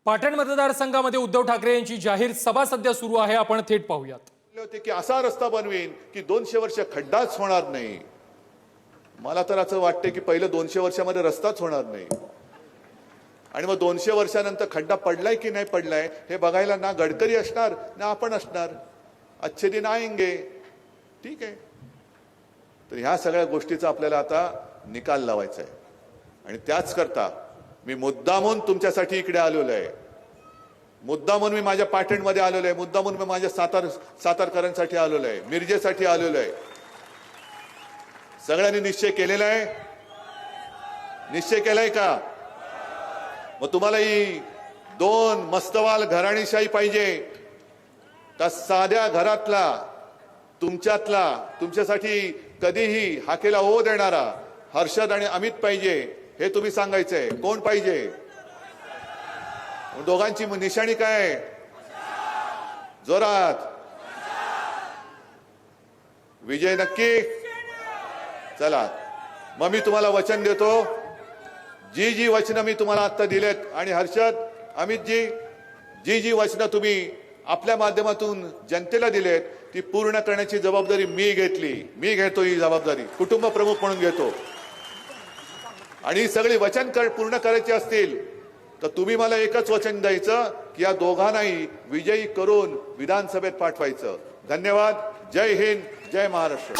पाटण मतदारसंघामध्ये उद्धव ठाकरे यांची जाहीर सभा सध्या सुरू आहे. आपण थेट पाहूयात. होते की असा रस्ता बनवीन की 200 वर्ष खड्डाच होणार नाही. मला तर असं वाटते की पहिलं 200 वर्षामध्ये रस्ताच होणार नाही आणि मग 200 वर्षानंतर खड्डा पडलाय की नाही पडलाय हे बघायला ना गडकरी असणार ना आपण असणार. अच्छे दिन आएंगे. ठीक आहे. तर ह्या सगळ्या गोष्टीचा आपल्याला आता निकाल लावायचा आहे आणि त्याच करता मी मुद्दामून तुमच्यासाठी इकडे आलेलो आहे. मुद्दामून मी माझ्या पाटणमध्ये आलेलो आहे. मुद्दामून मी माझ्या सातारकरांसाठी आलेलो आहे. मिरजेसाठी आलेलो आहे. सगळ्यांनी निश्चय केलेला आहे. निश्चय केलाय का? मग तुम्हाला ही 2 मस्तवाल घराणीशाही पाहिजे का साध्या घरातला तुमच्यातला तुमच्यासाठी कधीही हाकेला ओ देणारा हर्षद आणि अमित पाहिजे हे तुम्ही सांगायचंय. कोण पाहिजे? दोघांची निशाणी काय? जोरात विजय नक्की. चला मग मी तुम्हाला वचन देतो. जी वचनं मी तुम्हाला आता दिलेत आणि हर्षद अमितजी जी वचनं तुम्ही आपल्या माध्यमातून जनतेला दिलेत ती पूर्ण करण्याची जबाबदारी मी घेतली. मी घेतो ही जबाबदारी. कुटुंब प्रमुख म्हणून घेतो. आणि सगळी वचन पूर्ण करायची असतील तर तुम्ही मला एकच वचन द्यायचं की या दोघांनाही विजयी करून विधानसभेत पाठवायचं. धन्यवाद. जय हिंद. जय महाराष्ट्र.